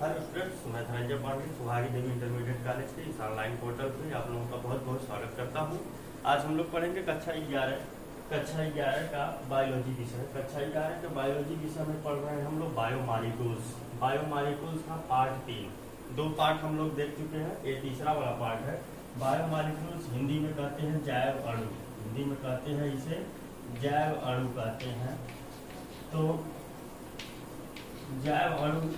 Hello students, मैं धनंजय पांडे सुहागी देवी intermediate college के इस ऑनलाइन पोर्टल पे आप लोगों का बहुत बहुत स्वागत करता हूँ। आज हम लोग पढ़ेंगे कक्षा 11 का बायोलॉजी विषय। कक्षा 11 के बायोलॉजी विषय में पढ़ रहे हैं हम लोग बायोमॉलिक्यूल्स। बायोमॉलिक्यूल्स का पार्ट 3, 2 पार्ट हम लोग देख चुके हैं, ये तीसरा वाला पार्ट है। बायोमॉलिक्यूल्स हिंदी में कहते हैं जैव अणु, हिंदी में कहते हैं इसे जैव अणु कहते हैं। तो जैव अणु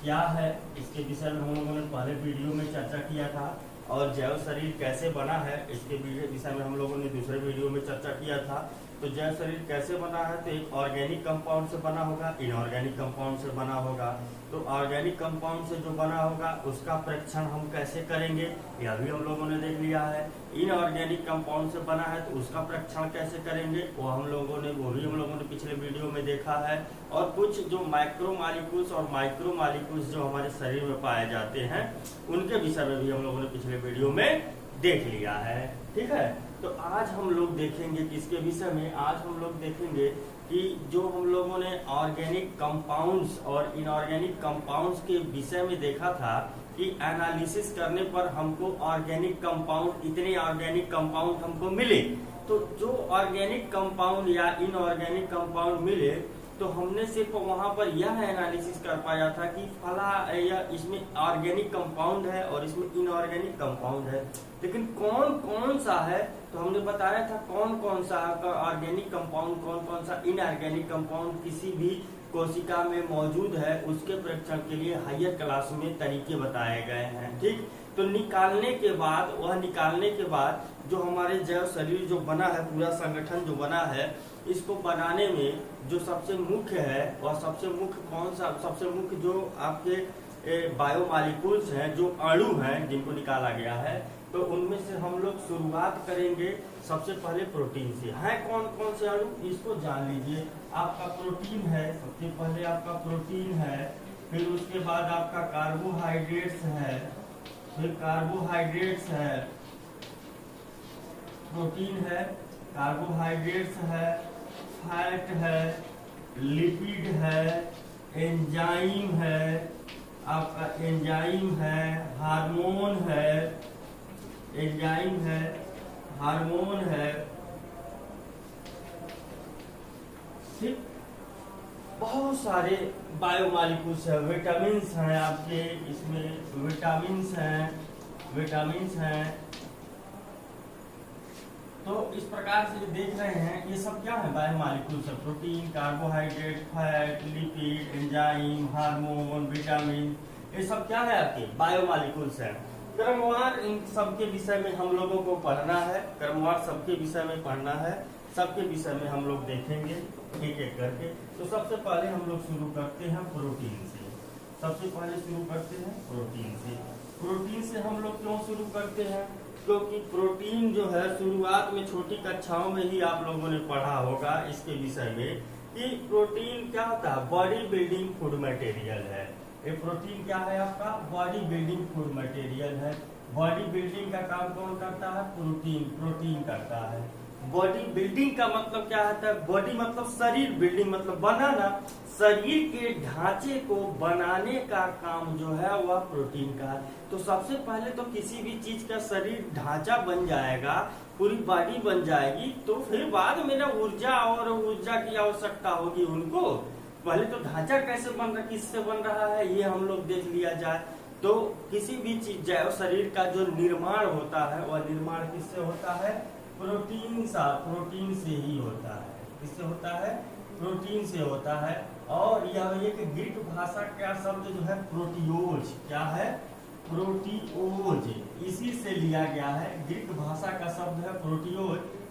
क्या है, इसके विषय में हम लोगों ने पहले वीडियो में चर्चा किया था, और जैव शरीर कैसे बना है इसके विषय में हम लोगों ने दूसरे वीडियो में चर्चा किया था। तो जैव शरीर कैसे बना है, तो एक ऑर्गेनिक कंपाउंड से बना होगा, इनऑर्गेनिक कंपाउंड से बना होगा। तो ऑर्गेनिक कंपाउंड से जो बना होगा उसका परीक्षण हम कैसे करेंगे, यह भी हम लोगों ने देख लिया है। इनऑर्गेनिक कंपाउंड से बना है तो उसका परीक्षण कैसे करेंगे, वो भी हम लोगों ने पिछले वीडियो में देखा है। और कुछ जो माइक्रोमॉलिक्यूल्स और माइक्रोमॉलिक्यूल्स जो हमारे शरीर में पाए जाते हैं उनके विषय में भी हम लोगों ने पिछले वीडियो में देख लिया है। ठीक है, तो आज हम लोग देखेंगे किसके विषय में, आज हम लोग देखेंगे कि जो हम लोगों ने ऑर्गेनिक कंपाउंड्स और इनऑर्गेनिक कंपाउंड्स के विषय में देखा था कि एनालिसिस करने पर हमको ऑर्गेनिक कंपाउंड, इतने ऑर्गेनिक कंपाउंड हमको मिले। तो जो ऑर्गेनिक कंपाउंड या इनऑर्गेनिक कंपाउंड मिले तो हमने सिर्फ वहां पर यह एनालिसिस कर पाया था कि फला या इसमें ऑर्गेनिक कंपाउंड है और इसमें इनऑर्गेनिक कंपाउंड है, लेकिन कौन कौन सा है तो हमने बताया था कौन कौन सा ऑर्गेनिक कंपाउंड, कौन कौन सा इनऑर्गेनिक कंपाउंड किसी भी कोशिका में मौजूद है, उसके परीक्षण के लिए हायर क्लास में तरीके बताए गए हैं। ठीक, तो निकालने के बाद जो हमारे जैव शरीर जो बना है, पूरा संगठन जो बना है, इसको बनाने में जो सबसे मुख्य है और सबसे मुख्य जो आपके बायोमॉलिक्यूल्स हैं, जो अणु हैं जिनको निकाला गया है, तो उनमें से हम लोग शुरुआत करेंगे सबसे पहले प्रोटीन से। हैं कौन कौन से अणु, इसको जान लीजिए। आपका प्रोटीन है, सबसे पहले आपका प्रोटीन है, फिर उसके बाद आपका कार्बोहाइड्रेट्स है, फिर कार्बोहाइड्रेट्स है, प्रोटीन है, कार्बोहाइड्रेट्स है, फैट है, लिपिड है, एंजाइम है, आपका एंजाइम है, हार्मोन है, एंजाइम है, हार्मोन है। ठीक, बहुत सारे बायोमॉलिक्यूल्स है, विटामिन्स हैं, आपके इसमें विटामिन्स हैं। तो इस प्रकार से देख रहे हैं, ये सब क्या है, बायोमॉलिक्यूल्स है। Protein, carbohydrate, fat, lipid, enzyme, hormone, vitamin, ये सब क्या है, आपके बायोमॉलिक्यूल्स है। क्रमवार इन सबके विषय में हम लोगों को पढ़ना है, क्रमवार सबके विषय में पढ़ना है, सबके विषय में हम लोग देखेंगे एक एक करके। तो सबसे पहले हम लोग शुरू करते हैं प्रोटीन से। प्रोटीन से हम लोग क्यों शुरू करते हैं, क्योंकि प्रोटीन जो है शुरुआत में छोटी कक्षाओं में ही आप लोगों ने पढ़ा होगा इसके विषय में कि प्रोटीन क्या होता है, बॉडी बिल्डिंग फूड मटेरियल है। ये प्रोटीन क्या है, आपका बॉडी बिल्डिंग फूड मटेरियल है। बॉडी बिल्डिंग का काम कौन करता है, प्रोटीन करता है। बॉडी बिल्डिंग का मतलब क्या होता है, बॉडी मतलब शरीर, बिल्डिंग मतलब बनाना, शरीर के ढांचे को बनाने का काम जो है वह प्रोटीन का है। तो सबसे पहले तो किसी भी चीज का शरीर ढांचा बन जाएगा, पूरी बॉडी बन जाएगी, तो फिर बाद में ना ऊर्जा की आवश्यकता होगी उनको। पहले तो ढांचा कैसे बन रहा, किससे बन रहा है, ये हम लोग देख लिया जाए। तो किसी भी चीज जैव शरीर का जो निर्माण होता है वह निर्माण किससे होता है, प्रोटीन से ही होता है। किससे होता है, प्रोटीन से होता है। और यह एक ग्रीक भाषा का शब्द जो है प्रोटियोज, क्या है, प्रोटियोज, इसी से लिया गया है। ग्रीक भाषा का शब्द है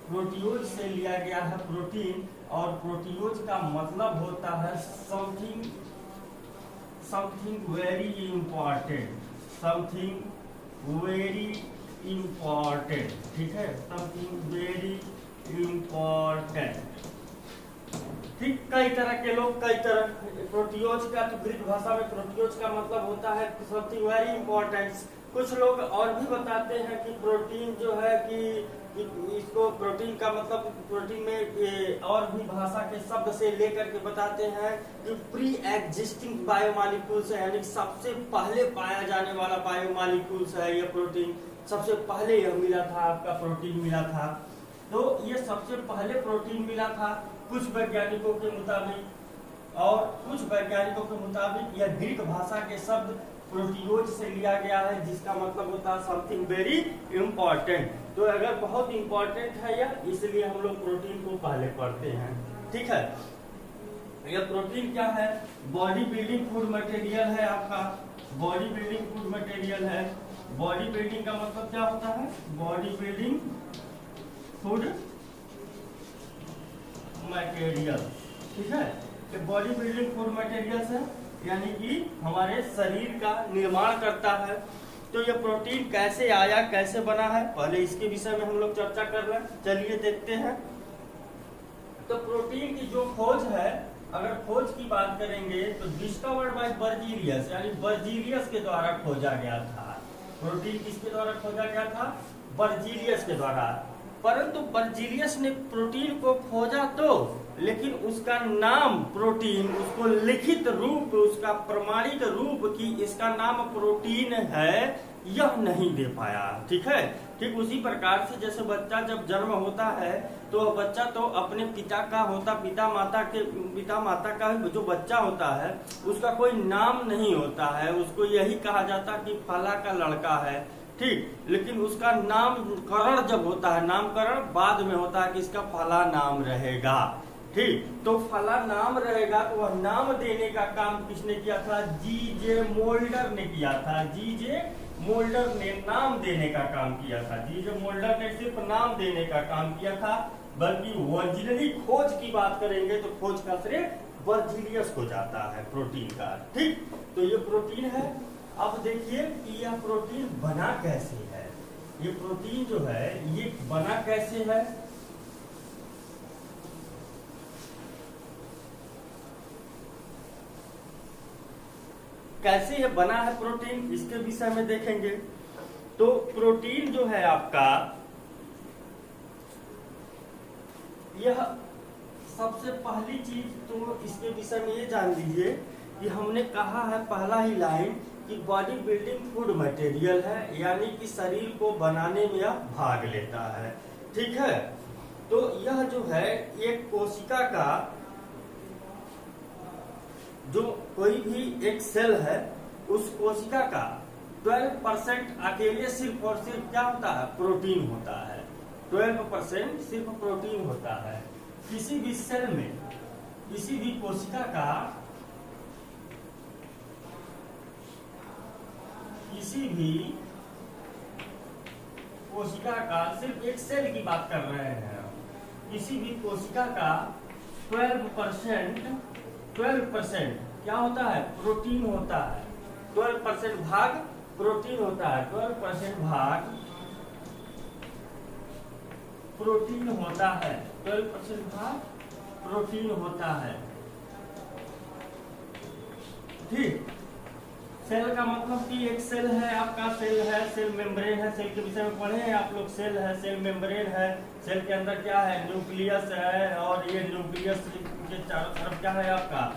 प्रोटियोज से लिया गया है प्रोटीन। और प्रोटियोज का मतलब होता है समथिंग वेरी इम्पोर्टेंट, ठीक है, समथिंग वेरी इम्पोर्टेंट। ठीक, कई तरह के लोग प्रोटियोज का, तो ग्रीक भाषा में प्रोटियोज का मतलब होता है समथिंग वेरी इम्पोर्टेंट। कुछ लोग और भी बताते हैं कि प्रोटीन जो है कि इसको प्रोटीन का मतलब प्रोटीन में और भी भाषा के शब्द से लेकर के बताते हैं कि प्री एग्जिस्टिंग बायोमॉलिक्यूल्स है, यानी सबसे पहले पाया जाने वाला बायोमॉलिक्यूल्स है ये प्रोटीन। सबसे पहले यह मिला था, आपका प्रोटीन मिला था। तो ये सबसे पहले प्रोटीन मिला था कुछ वैज्ञानिकों के मुताबिक, और कुछ वैज्ञानिकों के मुताबिक यह ग्रीक भाषा के शब्द प्रोटियोज से लिया गया है, जिसका मतलब होता है समथिंग वेरी इंपॉर्टेंट। तो अगर बहुत इंपॉर्टेंट है यह, इसलिए हम लोग प्रोटीन को पहले पढ़ते हैं। ठीक है, यह प्रोटीन क्या है? बॉडी बिल्डिंग फूड मटेरियल है आपका, बॉडी बिल्डिंग फूड मटेरियल है। बॉडी बिल्डिंग का मतलब क्या होता है? Body building food material. ठीक है, ये बॉडी बिल्डिंग फूड मटेरियल्स है, यानी कि हमारे शरीर का निर्माण करता है। तो ये प्रोटीन कैसे आया, कैसे बना है, पहले इसके विषय में हम लोग चर्चा कर रहे हैं। चलिए देखते हैं। तो प्रोटीन की जो खोज है, अगर खोज की बात करेंगे तो डिस्कवर्ड बाय बर्जीलियस, यानी बर्जीलियस के द्वारा खोजा गया था। प्रोटीन किसके द्वारा खोजा गया था? बर्जीलियस के द्वारा। परंतु बर्जीलियस ने प्रोटीन को खोजा तो, लेकिन उसका नाम प्रोटीन, उसको लिखित रूप, उसका प्रमाणिक रूप कि इसका नाम प्रोटीन है, यह नहीं दे पाया। ठीक है, ठीक उसी प्रकार से जैसे बच्चा जब जन्म होता है तो बच्चा तो अपने पिता का होता, पिता माता का जो बच्चा होता है उसका कोई नाम नहीं होता है, उसको यही कहा जाता कि फला का लड़का है। ठीक, लेकिन उसका नामकरण जब होता है, नामकरण बाद में होता है कि इसका फला नाम रहेगा। ठीक, तो फला नाम रहेगा, तो वह नाम देने का काम किसने किया था? जी.जे. मोल्डर ने किया था। जी.जे. मोल्डर ने नाम देने का काम किया था। जी.जे. मोल्डर ने सिर्फ नाम देने का काम किया था, बल्कि ओरिजिनली खोज की बात करेंगे तो खोज का श्रेय बर्जीलियस को जाता है प्रोटीन का। ठीक, तो ये प्रोटीन है। अब देखिए कि यह प्रोटीन बना कैसे है। ये प्रोटीन जो है ये बना कैसे है? कैसे ये बना है प्रोटीन, इसके विषय में देखेंगे। तो प्रोटीन जो है आपका, यह सबसे पहली चीज तो इसके विषय में ये जान लीजिए कि हमने कहा है पहला ही लाइन कि बॉडी बिल्डिंग फूड मटेरियल है, यानी कि शरीर को बनाने में यह भाग लेता है। ठीक है, तो यह जो है एक कोशिका का, जो कोई भी एक सेल है उस कोशिका का 12% अकेले सिर्फ और सिर्फ क्या होता है? प्रोटीन होता है। 12% सिर्फ प्रोटीन होता है। किसी भी सेल में, किसी भी कोशिका का, किसी भी कोशिका का, सिर्फ एक सेल की बात कर रहे हैं, किसी भी कोशिका का 12% क्या होता है? प्रोटीन होता है। 12% भाग प्रोटीन होता है। 12% भाग प्रोटीन होता है। 12% भाग प्रोटीन होता है। ठीक, सेल का मतलब कि एक सेल है आपका, सेल है, सेल मेम्ब्रेन है। सेल के विषय में पढ़े हैं आप लोग। सेल है, सेल मेम्ब्रेन है। सेल के अंदर क्या है? न्यूक्लियस है, और ये न्यूक्लियस के चारों तरफ क्या है आपका?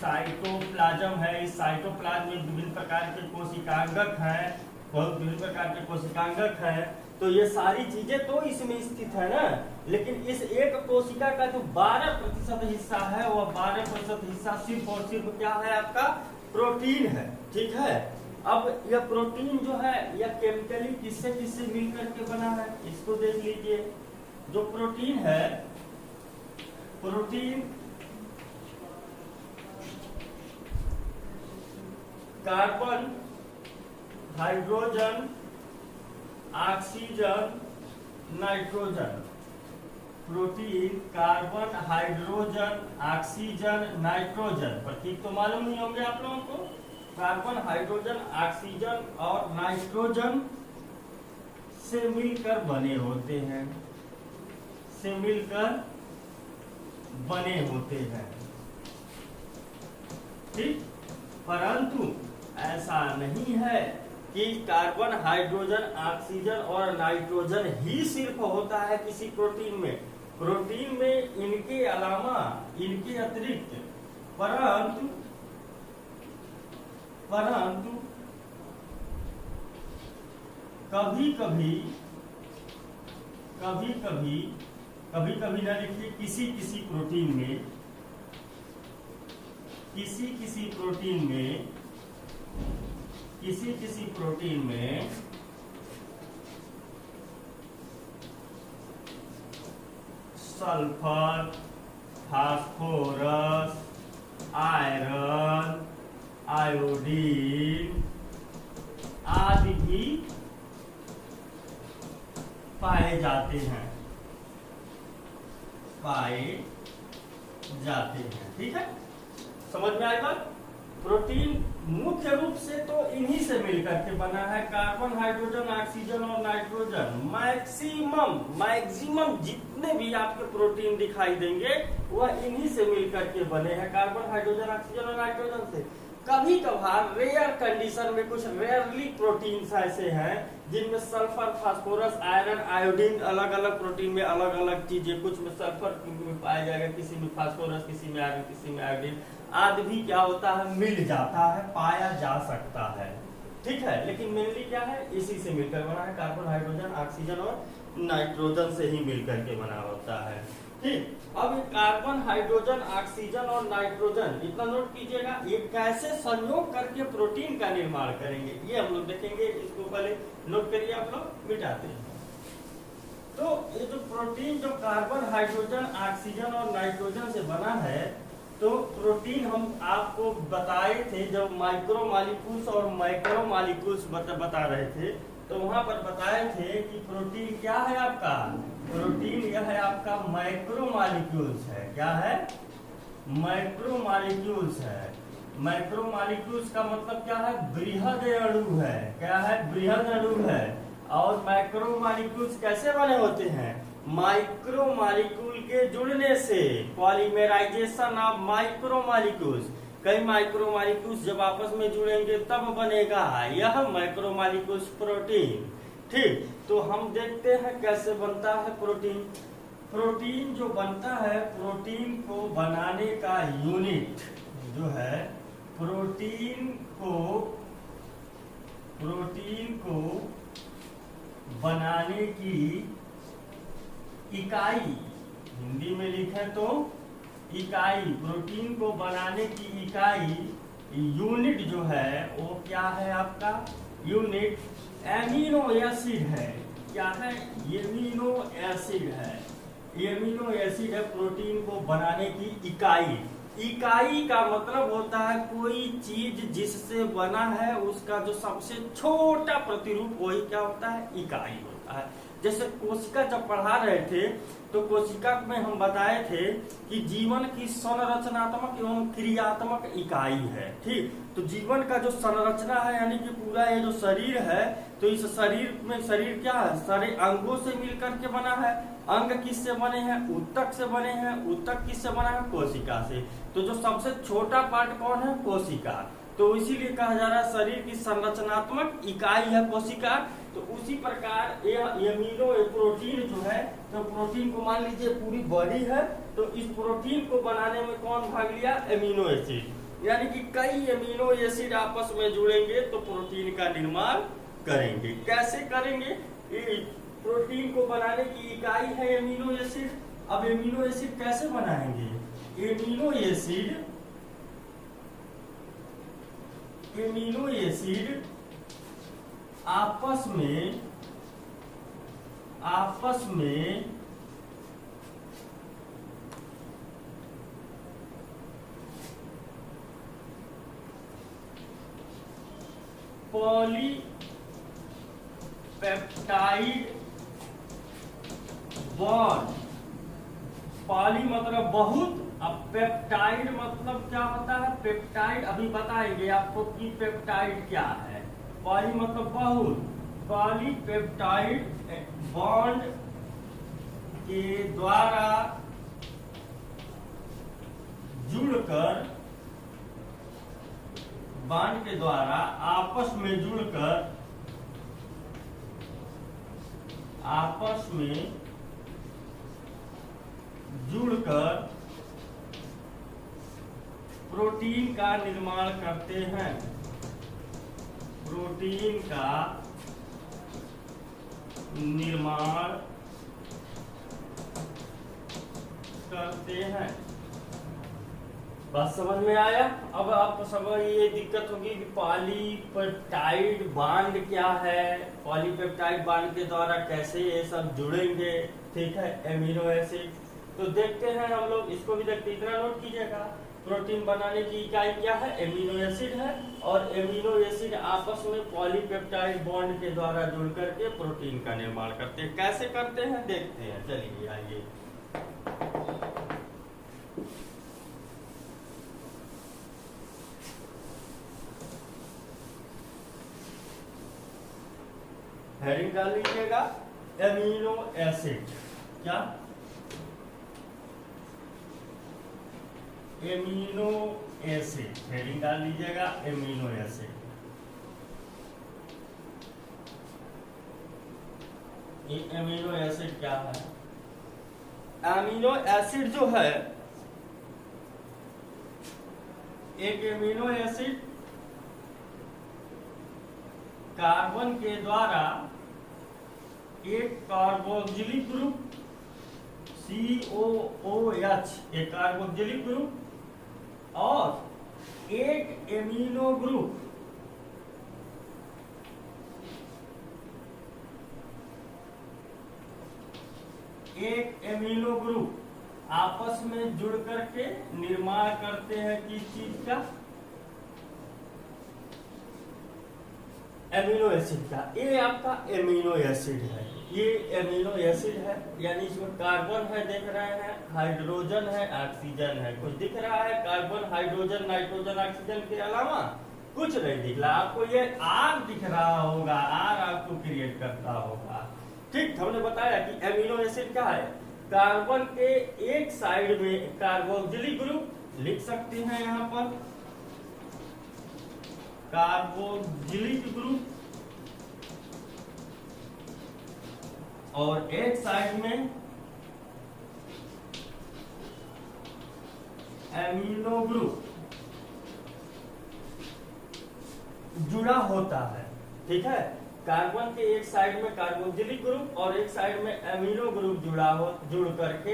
साइटोप्लाज्म है। इस साइटोप्लाज्म में विभिन्न प्रकार के कोशिकांगक हैं, बहुत विभिन्न प्रकार के कोशिकांगक हैं। तो ये सारी चीजें तो इसमें स्थित है ना, लेकिन इस एक कोशिका का जो 12% हिस्सा है, वह 12% हिस्सा सिर्फ और सिर्फ क्या है आपका? प्रोटीन है। ठीक है, अब यह प्रोटीन जो है यह केमिकली किससे किससे मिलकर के बना है, इसको देख लीजिए। जो प्रोटीन है, protein carbon, hydrogen, oxygen, nitrogen. Protein carbon, hydrogen, oxygen, nitrogen. प्रतीक तो मालूम नहीं होंगे आप लोगों को। कार्बन, हाइड्रोजन, ऑक्सीजन और नाइट्रोजन से मिलकर बने होते हैं, से मिलकर बने होते हैं। ठीक, परंतु ऐसा नहीं है कि कार्बन, हाइड्रोजन, ऑक्सीजन और नाइट्रोजन ही सिर्फ होता है किसी प्रोटीन में। प्रोटीन में इनके अलावा, इनके अतिरिक्त परंतु कभी कभी ना लिखिए, किसी किसी प्रोटीन में सल्फर, फास्फोरस, आयरन, आयोडीन आदि भी पाए जाते हैं। ठीक है, समझ में आएगा। प्रोटीन मुख्य रूप से तो इन्हीं से मिलकर के बना है। कार्बन, हाइड्रोजन, ऑक्सीजन और नाइट्रोजन, मैक्सिमम जितने भी आपके प्रोटीन दिखाई देंगे वह इन्हीं से मिलकर के बने हैं, कार्बन, हाइड्रोजन, ऑक्सीजन और नाइट्रोजन से। कभी कभार रेयर कंडीशन में कुछ रेयरली प्रोटीन्स ऐसे हैं जिनमें सल्फर, फास्फोरस, आयरन, आयोडीन, अलग अलग प्रोटीन में अलग अलग चीजें, कुछ में सल्फर पाया जाएगा, किसी में फास्फोरस, किसी में आयरन, किसी में आयोडीन आदि भी क्या होता है, मिल जाता है, पाया जा सकता है। ठीक है, लेकिन मेनली क्या है, इसी से मिलकर बना है, कार्बन, हाइड्रोजन, ऑक्सीजन और नाइट्रोजन से ही मिलकर के बना होता है। ठीक, अब कार्बन, हाइड्रोजन, ऑक्सीजन और नाइट्रोजन, इतना नोट कीजिएगा, ये कैसे संयोग करके प्रोटीन का निर्माण करेंगे ये हम लोग देखेंगे। इसको पहले नोट करिए, आप लोग मिटाते हैं। तो ये जो प्रोटीन जो कार्बन, हाइड्रोजन, ऑक्सीजन और नाइट्रोजन से बना है, तो प्रोटीन हम आपको बताए थे जब माइक्रोमॉलिक्यूल्स और मैक्रोमॉलिक्यूल्स बता रहे थे, तो वहां पर बताए थे कि प्रोटीन क्या है आपका, प्रोटीन यह है आपका मैक्रोमॉलिक्यूल्स है। क्या है, मैक्रोमॉलिक्यूल्स है। मैक्रोमॉलिक्यूल्स का मतलब क्या है, बृहद अणु है। क्या है, बृहद अणु है। और मैक्रोमॉलिक्यूल्स कैसे बने होते हैं, माइक्रोमॉलिक्यूल के जुड़ने से, पॉलीमराइजेशन ऑफ माइक्रोमॉलिक्यूल्स। कई माइक्रोमॉलिक्यूल्स जब आपस में जुड़ेंगे तब बनेगा यह मैक्रोमॉलिक्यूल्स प्रोटीन। ठीक, तो हम देखते हैं कैसे बनता है प्रोटीन। प्रोटीन जो बनता है, प्रोटीन को बनाने का यूनिट जो है, प्रोटीन को बनाने की इकाई, हिंदी में लिखे तो इकाई, प्रोटीन को बनाने की इकाई, यूनिट जो है वो क्या है आपका, यूनिट एमिनो एसिड है। क्या है, एमिनो एसिड है। एमिनो एसिड है प्रोटीन को बनाने की इकाई। इकाई का मतलब होता है कोई चीज जिससे बना है उसका जो सबसे छोटा प्रतिरूप, वही क्या होता है, इकाई होता है। जैसे कोशिका जब पढ़ा रहे थे तो कोशिका में हम बताए थे कि जीवन की संरचनात्मक एवं क्रियात्मक इकाई है। ठीक, तो जीवन का जो संरचना है यानी कि पूरा ये जो शरीर है, तो इस शरीर में, शरीर क्या है, सारे अंगों से मिलकर के बना है। अंग किससे बने हैं, ऊतक से बने हैं। ऊतक किससे बना है, कोशिका से। तो जो सबसे छोटा पार्ट कौन है, कोशिका। तो इसीलिए कहा जा रहा है शरीर की संरचनात्मक इकाई है कोशिका। तो उसी प्रकार एमिनो प्रोटीन जो है, तो प्रोटीन को मान लीजिए पूरी बॉडी है, तो इस प्रोटीन को बनाने में कौन भाग लिया, एमिनो एसिड। यानी कि कई एमिनो एसिड आपस में जुड़ेंगे तो प्रोटीन का निर्माण करेंगे। कैसे करेंगे, प्रोटीन को बनाने की इकाई है एमिनो एसिड। अब एमिनो एसिड कैसे बनाएंगे, एमिनो एसिड आपस में पॉलीपेप्टाइड बॉन्ड। पॉली मतलब बहुत, अब पेप्टाइड मतलब क्या होता है, पेप्टाइड अभी बताएंगे आपको कि पेप्टाइड क्या है। पॉली मतलब बहुत, पॉलीपेप्टाइड बॉन्ड के द्वारा जुड़कर, बॉन्ड के द्वारा आपस में जुड़कर आपस में जुड़कर प्रोटीन का निर्माण करते हैं। प्रोटीन का निर्माण करते हैं। बात समझ में आया? अब आपको समझ ये दिक्कत होगी कि पॉलीपेप्टाइड बांड क्या है, पॉलीपेप्टाइड बांड के द्वारा कैसे ये सब जुड़ेंगे, ठीक है, एमिनो एसिड। तो देखते हैं हम लोग, इसको भी देखते, इतना नोट कीजिएगा, प्रोटीन बनाने की इकाई क्या है, एमिनो एसिड है, और एमिनो एसिड आपस में पॉलीपेप्टाइड बॉन्ड के द्वारा जुड़ करके प्रोटीन का निर्माण करते हैं। कैसे करते हैं देखते हैं, चलिए आइए। हेडिंग डाल लीजिएगा, एमिनो एसिड। क्या? Amino acid. हेडिंग डाल लीजिएगा, एमिनो एसिड। ये एमिनो एसिड क्या है? एमिनो एसिड जो है, एक एमिनो एसिड कार्बन के द्वारा एक कार्बोक्सिलिक ग्रुप COOH, एक कार्बोक्सिलिक ग्रुप, और एक एमिनो ग्रुप आपस में जुड़ करके निर्माण करते हैं किस चीज का? एमिनो एसिड का। ये आपका एमिनो एसिड है, ये एमिनो एसिड है, यानी इसमें कार्बन है, देख रहे हैं, हाइड्रोजन है, ऑक्सीजन है, कुछ दिख रहा है? कार्बन, हाइड्रोजन, नाइट्रोजन, ऑक्सीजन के अलावा कुछ नहीं दिख रहा आपको। ये आर दिख रहा होगा, आर आपको क्रिएट करता होगा, ठीक। हमने बताया कि एमिनो एसिड क्या है, कार्बन के एक साइड में कार्बोक्सिलिक ग्रुप लिख सकते हैं यहाँ पर, कार्बोक्सिलिक ग्रुप, और एक साइड में एमिनो ग्रुप जुड़ा होता है, ठीक है। कार्बन के एक साइड में कार्बोक्सिलिक ग्रुप और एक साइड में एमिनो ग्रुप जुड़ करके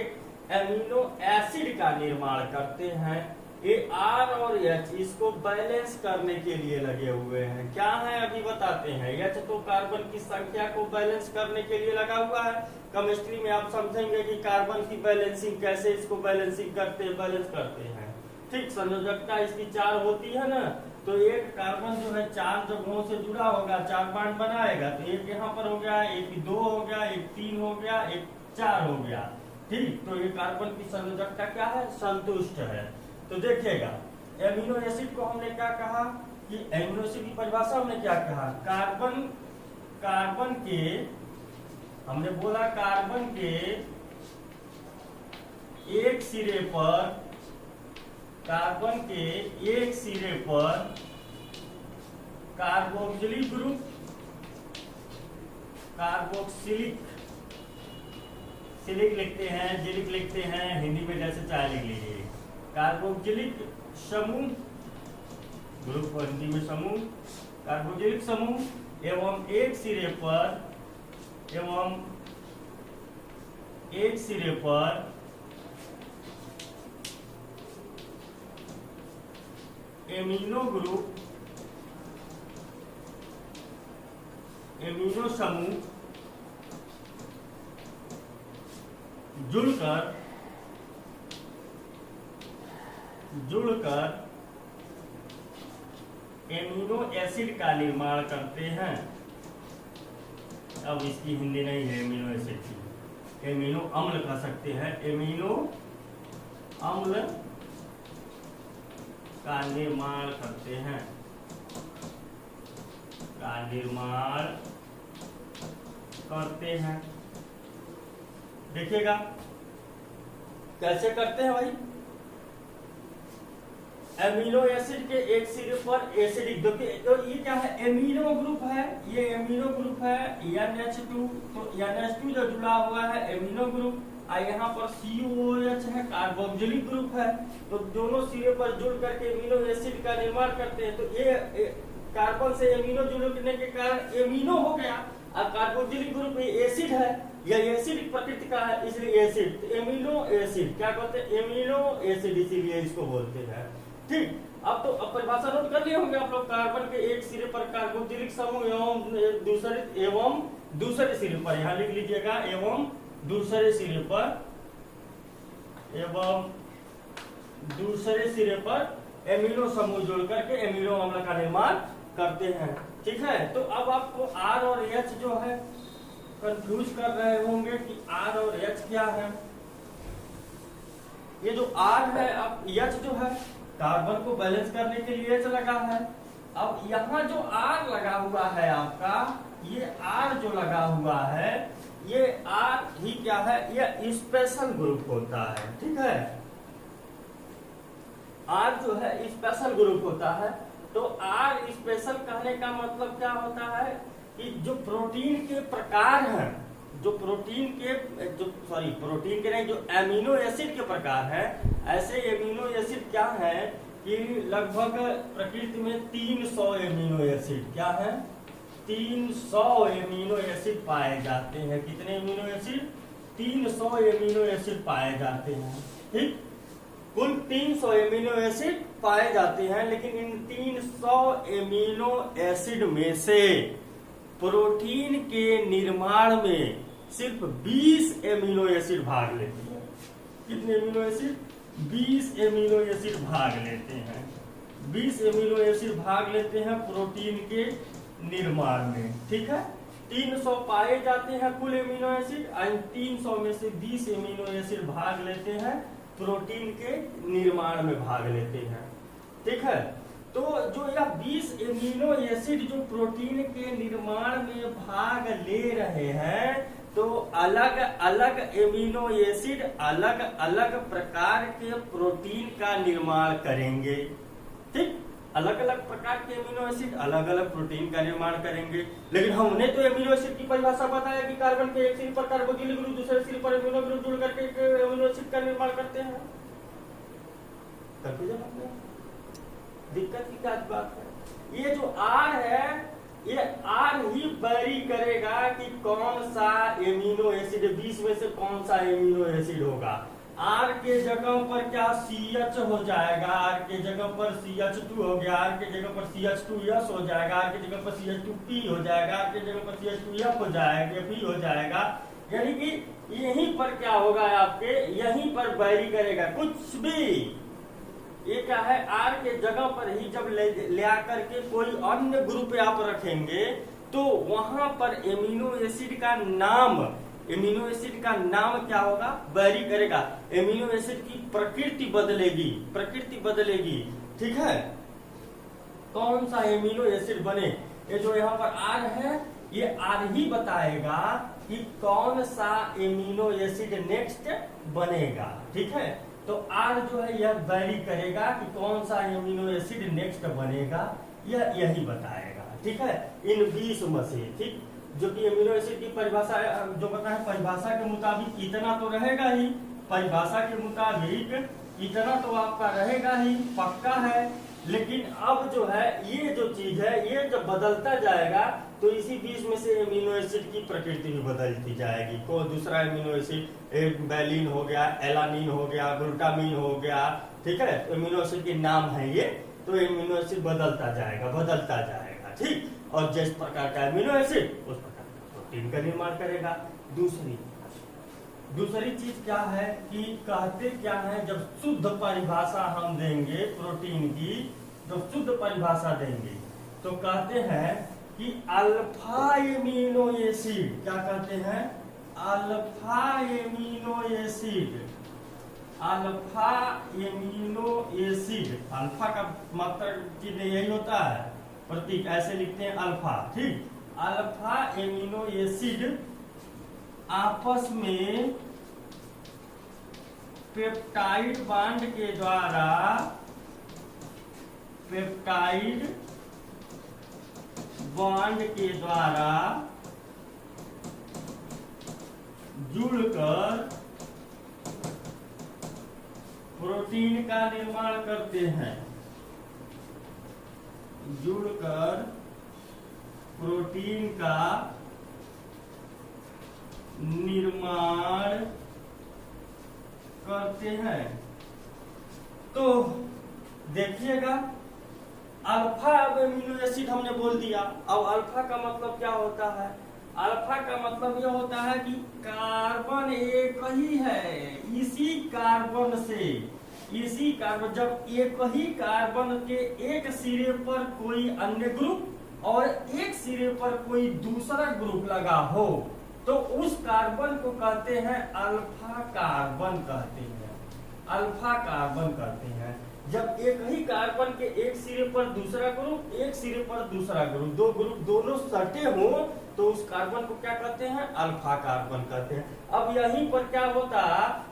एमिनो एसिड का निर्माण करते हैं। ये आर और एच इसको बैलेंस करने के लिए लगे हुए हैं। क्या है अभी बताते हैं। एच तो कार्बन की संख्या को बैलेंस करने के लिए लगा हुआ है। केमिस्ट्री में आप समझेंगे कि कार्बन की बैलेंसिंग कैसे इसको बैलेंसिंग करते हैं, बैलेंस करते हैं, ठीक। संयोजकता इसकी 4 होती है ना, तो एक कार्बन जो है 4 जगहों से जुड़ा होगा, 4 बॉन्ड बनाएगा, तो एक यहाँ पर हो गया, एक 2 हो गया, एक 3 हो गया, एक 4 हो गया, ठीक। तो ये कार्बन की संयोजकता क्या है, संतुष्ट है। तो देखिएगा एमिनो एसिड को हमने क्या कहा कि एमिनो एसिड की परिभाषा हमने क्या कहा, कार्बन के, हमने बोला कार्बन के एक सिरे पर, कार्बन के एक सिरे पर कार्बोक्सिलिक ग्रुप, कार्बोक्सिलिक, सिलिक लिखते हैं, जिलिक लिखते हैं, हिंदी में जैसे चाहे लिख लीजिए, कार्बोक्सिलिक समूह, ग्रुप को हिंदी में समूह, कार्बोक्सिलिक समूह एवं एक सिरे पर एमिनो ग्रुप, एमिनो समूह जुड़कर एमिनो एसिड का निर्माण करते हैं। अब इसकी हिंदी नहीं है एमिनो एसिड की, एमिनो अम्ल कह सकते हैं, एमिनो अम्ल का निर्माण करते हैं, का निर्माण करते हैं। देखिएगा कैसे करते हैं भाई, एमिनो एसिड के एक सिरे पर एसिडिक, देखिए तो ये क्या है, एमिनो ग्रुप है, ये एमिनो ग्रुप है NH2, तो NH2 जो जुड़ा हुआ है एमिनो ग्रुप, और यहाँ पर COOH है कार्बोक्सिलिक ग्रुप है, तो दोनों सिरे पर जुड़ करके एमिनो एसिड का निर्माण करते हैं। तो ये कार्बन से एमिनो जुड़ने के कारण एमिनो हो गया, और कार्बोक्सिलिक ग्रुप एसिड है, यह एसिड प्रकृति का है इसलिए एसिड, तो एमिनो एसिड क्या कहते हैं, एमिनो एसिड, इसीलिए इसको बोलते हैं। ठीक, अब तो परिभाषा नोट कर लिए होंगे आप लोग, कार्बन के एक सिरे पर कार्बोक्सिलिक समूह एवं दूसरे सिरे पर, यहाँ लिख लीजिएगा एवं दूसरे सिरे पर एमिनो समूह जोड़ करके एमिनो अम्ल का निर्माण करते हैं। ठीक है, तो अब आपको R और H जो है कंफ्यूज कर रहे होंगे कि R और H क्या है। ये जो R है, अब H जो है कार्बन को बैलेंस करने के लिए H लगा है। अब यहाँ जो R लगा हुआ है आपका, ये R जो लगा हुआ है, ये R ही क्या है, ये स्पेशल ग्रुप होता है। ठीक है, R जो है स्पेशल ग्रुप होता है। तो R स्पेशल कहने का मतलब क्या होता है कि जो प्रोटीन के प्रकार हैं, जो एमिनो एसिड के प्रकार है, ऐसे एमिनो एसिड क्या है कि लगभग प्रकृति में 300 एमिनो एसिड क्या है, 300 एमिनो एसिड पाए जाते हैं। कितने एमिनो एसिड, 300 एमिनो एसिड पाए जाते हैं। ठीक, कुल 300 एमिनो एसिड पाए जाते हैं, लेकिन इन 300 एमिनो एसिड में से प्रोटीन के निर्माण में सिर्फ 20 एमिनो एसिड भाग लेते हैं। कितने एमिनो एसिड, 20 एमिनो एसिड भाग लेते हैं। 20 एमिनो एसिड भाग लेते हैं प्रोटीन के निर्माण में। ठीक है, 300 पाए जाते हैं कुल एमिनो एसिड, और 300 में से 20 एमिनो एसिड भाग लेते हैं प्रोटीन के निर्माण में भाग लेते हैं। ठीक है, तो जो यह 20 एमिनो एसिड जो प्रोटीन के निर्माण में भाग ले रहे हैं, तो अलग अलग एमिनो एसिड अलग अलग प्रकार के प्रोटीन का निर्माण करेंगे। ठीक, अलग अलग प्रकार के एमिनो एसिड अलग अलग प्रोटीन का निर्माण करेंगे। लेकिन हमने तो एमिनो एसिड की परिभाषा बताया कि कार्बन के एक सिरे पर कार्बोक्सिलिक ग्रुप, दूसरे सिरे पर एमिनो ग्रुप जुड़ करके एक एमिनो एसिड का निर्माण करते हैं। दिक्कत की क्या बात है, ये जो R है, ये R ही बैरी करेगा कि कौन सा एमिनो एसिड 20 में से कौन सा एमिनो एसिड होगा। R के जगह पर क्या CH हो जाएगा, R के जगह पर CH2 हो गया, R के जगह पर CH2S हो जाएगा, R के जगह पर CH2P हो जाएगा, R के जगह पर CH2F हो जाएगा, P हो जाएगा। यानी कि यहीं पर क्या होगा आपके, यहीं पर बैरी करेगा कुछ भी। ये क्या है, R के जगह पर ही जब ले आकर के कोई अन्य ग्रुप आप रखेंगे, तो वहां पर एमिनो एसिड का नाम क्या होगा, बैरी करेगा। एमिनो एसिड की प्रकृति बदलेगी। ठीक है, कौन सा एमिनो एसिड बने, ये जो यहाँ पर R है, ये R ही बताएगा कि कौन सा एमिनो एसिड नेक्स्ट बनेगा। ठीक है, तो R जो है यह वैरी करेगा कि कौन सा एमिनो एसिड नेक्स्ट बनेगा, यह यही बताएगा। ठीक है, इन 20 में से। ठीक, जो कि एमिनो एसिड की परिभाषा जो बताए, परिभाषा के मुताबिक इतना तो रहेगा ही, परिभाषा के मुताबिक इतना तो आपका रहेगा ही, पक्का है। लेकिन अब जो है ये जो चीज है, ये जब बदलता जाएगा तो इसी 20 में से एमिनो एसिड की प्रकृति भी बदलती जाएगी। को दूसरा एमिनो एसिड बैलिन हो गया, एलानिन हो गया, ग्लूटामिन हो गया। ठीक है, एमिनो एसिड के नाम है ये, तो एमिनो एसिड बदलता जाएगा। ठीक, और जिस प्रकार का एमिनो एसिड उस प्रकार का प्रोटीन का निर्माण करेगा। दूसरी चीज क्या है कि कहते क्या है, जब शुद्ध परिभाषा हम देंगे प्रोटीन की, जब शुद्ध परिभाषा देंगे तो कहते हैं कि अल्फा एमिनो एसिड, क्या कहते हैं, अल्फा एमिनो एसिड। अल्फा का मतलब चिन्ह यही होता है, प्रतीक ऐसे लिखते हैं अल्फा। ठीक, अल्फा एमिनो एसिड आपस में पेप्टाइड बांड के द्वारा पेप्टाइड बॉन्ड के द्वारा जुड़कर प्रोटीन का निर्माण करते हैं, जुड़कर प्रोटीन का निर्माण करते हैं। तो देखिएगा, अल्फा अमीनो एसिड हमने बोल दिया। अब अल्फा का मतलब क्या होता है? अल्फा का मतलब यह होता है कि कार्बन एक ही है, इसी कार्बन से, इसी कार्बन, जब एक ही कार्बन के एक सिरे पर कोई अन्य ग्रुप और एक सिरे पर कोई दूसरा ग्रुप लगा हो तो उस कार्बन को कहते हैं अल्फा कार्बन कहते हैं, अल्फा कार्बन कहते हैं। जब एक ही कार्बन के एक सिरे पर दूसरा ग्रुप, एक सिरे पर दूसरा ग्रुप, दो ग्रुप दोनों सटे हो तो उस कार्बन को क्या कहते हैं? अल्फा कार्बन कहते हैं। अब यहीं पर क्या होता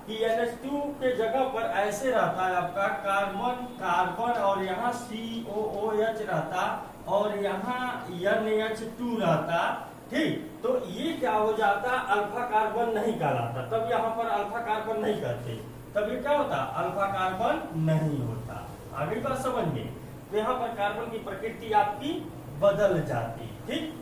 कि NH2 के जगह पर ऐसे रहता है आपका कार्बन कार्बन और यहाँ COOH रहता और यहाँ NH2 रहता, ठीक। तो ये क्या हो जाता? अल्फा कार्बन नहीं कहलाता, तब यहाँ पर अल्फा कार्बन नहीं कहते, तब ये क्या होता? अल्फा कार्बन नहीं होता। आगे बात समझिए। तो यहाँ पर कार्बन की प्रकृति आपकी बदल जाती, ठीक।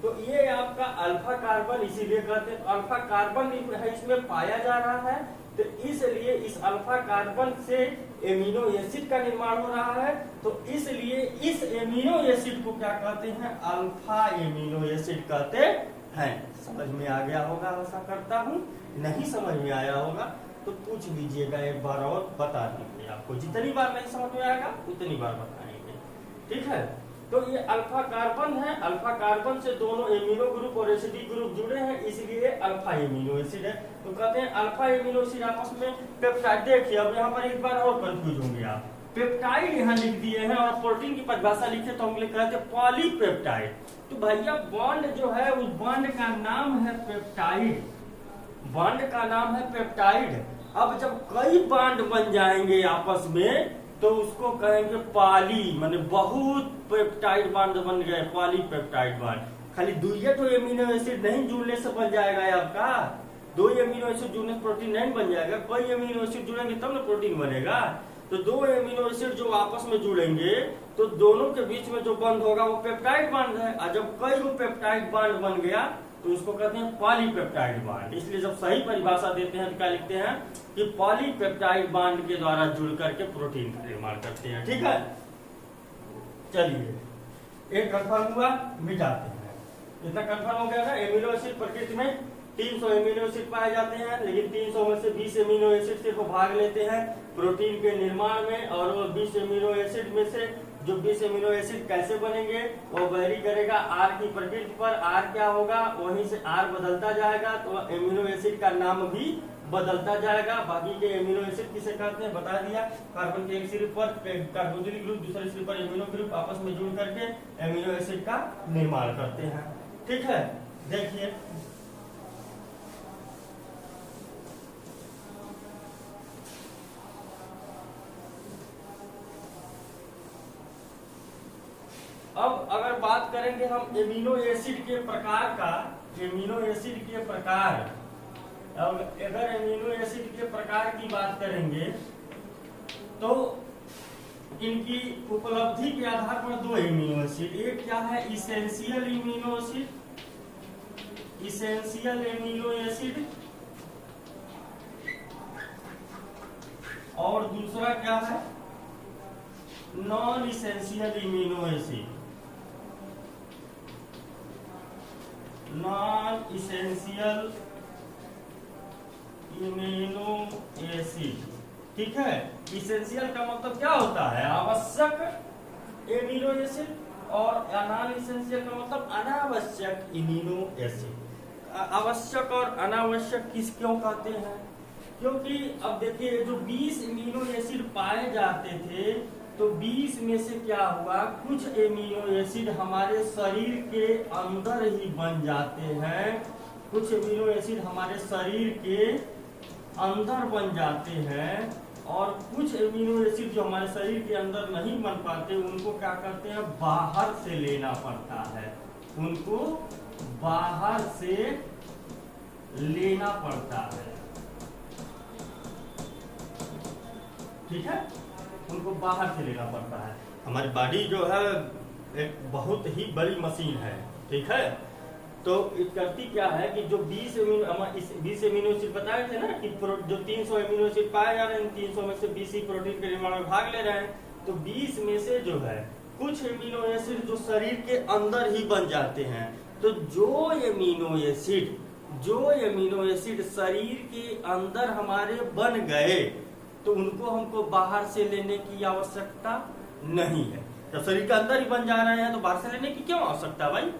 तो ये आपका अल्फा कार्बन इसीलिए कहते हैं, अल्फा कार्बन इसमें पाया जा रहा है, तो इसलिए इस अल्फा कार्बन से एमिनो एसिड का निर्माण हो रहा है। तो इसलिए इस एमिनो एसिड को क्या कहते हैं? अल्फा एमिनो एसिड कहते हैं। समझ में आ गया होगा, ऐसा करता हूँ। नहीं समझ में आया होगा तो पूछ लीजिएगा, एक बार और बता देंगे आपको। जितनी बार नहीं समझ में आएगा उतनी बार बताएंगे, ठीक है। तो ये अल्फा कार्बन है, अल्फा कार्बन से दोनों एमिनो ग्रुप और एसिडिक ग्रुप जुड़े हैं, इसलिए अल्फा एमिनो एसिड है। तो कहते हैं अल्फा एमिनो एसिड आपस में पेप्टाइड। देखिए अब यहाँ पर एक बार और कंफ्यूज होंगे आप, पेप्टाइड यहाँ लिख दिए हैं और प्रोटीन की परिभाषा लिखे तो हम लिख कहते हैं पॉलीपेप्टाइड। तो भैया बॉन्ड जो है उस बॉन्ड का नाम है पेप्टाइड, बॉन्ड का नाम है पेप्टाइड। अब जब कई बॉन्ड बन जाएंगे आपस में तो उसको कहेंगे पॉली, माने बहुत पेप्टाइड बॉन्ड बन गए, पॉलीपेप्टाइड बॉन्ड। खाली दुइये तो एमिनो एसिड नहीं जुड़ने से बन जाएगा आपका, दो एमिनो एसिड जुड़ने से प्रोटीन नहीं बन जाएगा, कई एमिनो एसिड जुड़ेंगे तब ना प्रोटीन बनेगा। तो दो एमिनो एसिड जो आपस में जुड़ेंगे तो दोनों के बीच में जो बॉन्ड होगा वो पेप्टाइड बॉन्ड है, और जब कई वो पेप्टाइड बॉन्ड बन गया तो उसको कहते हैं पॉलीपेप्टाइड बॉन्ड। इसलिए जब सही परिभाषा देते हैं तो क्या लिखते हैं कि पॉलीपेप्टाइड बॉन्ड के द्वारा जुड़ करके प्रोटीन का निर्माण करते हैं, ठीक है। चलिए एक कंफर्म हुआ, मिटाते हैं। इतना कंफर्म हो गया था। एमिनो एसिड प्रकृति में 300 एमिनो एसिड पाए जाते हैं, लेकिन 300 में से 20 एमिनो एसिड सिर्फ भाग लेते हैं प्रोटीन के निर्माण में, और वो 20 एमिनो एसिड में से जो 20 एमिनो एसिड कैसे बनेंगे वो वेरी करेगा आर की प्रकृति पर। आर क्या होगा, वहीं से आर बदलता जाएगा तो एमिनो एसिड का नाम भी बदलता जाएगा। बाकी के एमिनो एसिड किसे कहते हैं बता दिया, कार्बन के एक सिरे पर कार्बोक्सिलिक ग्रुप, दूसरे सिरे पर एमिनो ग्रुप आपस में जुड़ करके एमिनो एसिड का निर्माण करते हैं, ठीक है। देखिए अब अगर बात करेंगे हम एमिनो एसिड के प्रकार का, एमिनो एसिड के प्रकार, अब अगर एमिनो एसिड के प्रकार की बात करेंगे तो इनकी उपलब्धि के आधार पर दो एमिनो एसिड, एक क्या है essential amino acid, essential amino acid, और दूसरा क्या है non essential amino acid, non essential immuno acid, ठीक है। इसेंशियल का मतलब क्या होता है आवश्यक एमिनो एसिड, और नॉन इसेंशियल का मतलब अनावश्यक इम्यूनो एसिड। आवश्यक और अनावश्यक किस क्यों कहते हैं, क्योंकि अब देखिए जो 20 एमिनो एसिड पाए जाते थे तो 20 में से क्या हुआ, कुछ एमिनो एसिड हमारे शरीर के अंदर ही बन जाते हैं, कुछ एमिनो एसिड हमारे शरीर के अंदर बन जाते हैं, और कुछ एमिनो एसिड जो हमारे शरीर के अंदर नहीं बन पाते उनको क्या करते हैं, बाहर से लेना पड़ता है, उनको बाहर से लेना पड़ता है। ठीक है, उनको बाहर से लेना पड़ता है। हमारी बॉडी जो है एक बहुत ही बड़ी मशीन है। ठीक है, तो करती क्या है कि जो 20 एमिनो एसिड बताए थे ना कि जो 300 एमिनो एसिड पाए जा रहे हैं, 300 में से 20 ही प्रोटीन के निर्माण में भाग ले रहे हैं। तो 20 में से जो है कुछ एमिनो एसिड जो शरीर के अंदर ही बन जाते हैं। तो जो एमिनो एसिड शरीर के अंदर हमारे बन गए तो उनको हमको बाहर से लेने की आवश्यकता नहीं है। जब शरीर के अंदर ही बन जा रहे हैं तो बाहर से लेने की क्यों आवश्यकता भाई,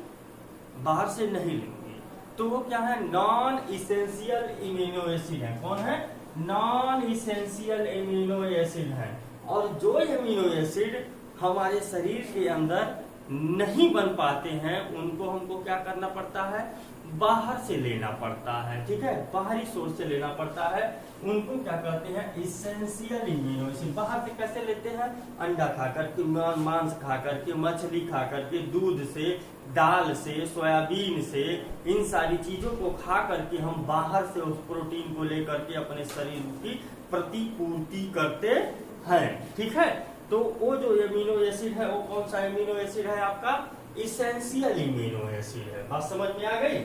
बाहर से नहीं लेंगे। तो वो क्या है, नॉन इसेंशियल इम्यूनो एसिड है। कौन है, नॉन इसेंशियल इम्यूनो एसिड है। और जो इम्यूनो एसिड हमारे शरीर के अंदर नहीं बन पाते हैं उनको हमको क्या करना पड़ता है, बाहर से लेना पड़ता है। ठीक है, बाहरी सोर्स से लेना पड़ता है। उनको क्या कहते हैं, इसेंशियल इम्यूनो एसिड। बाहर से कैसे लेते हैं, अंडा खा करके, मांस खा करके, मछली खा करके, दूध से, दाल से, सोयाबीन से, इन सारी चीजों को खा करके हम बाहर से उस प्रोटीन को लेकर के अपने शरीर की प्रतिपूर्ति करते हैं। ठीक है, तो वो जो एमिनो एसिड है वो कौन सा एमिनो एसिड है, आपका इसेंशियल इम्यूनो एसिड है। बात समझ में आ गई,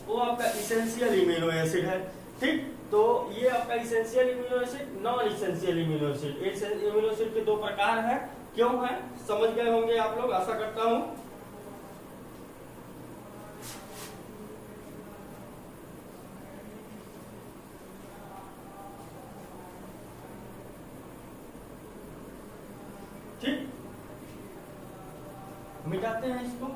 वो आपका इसेंशियल इम्यूनो एसिड है। ठीक, तो ये आपका essential immuno acid, non essential immuno acid. Immuno acid के दो प्रकार हैं। क्यों है, समझ गए होंगे आप लोग, आशा करता हूं। ठीक, मिटाते हैं इसको।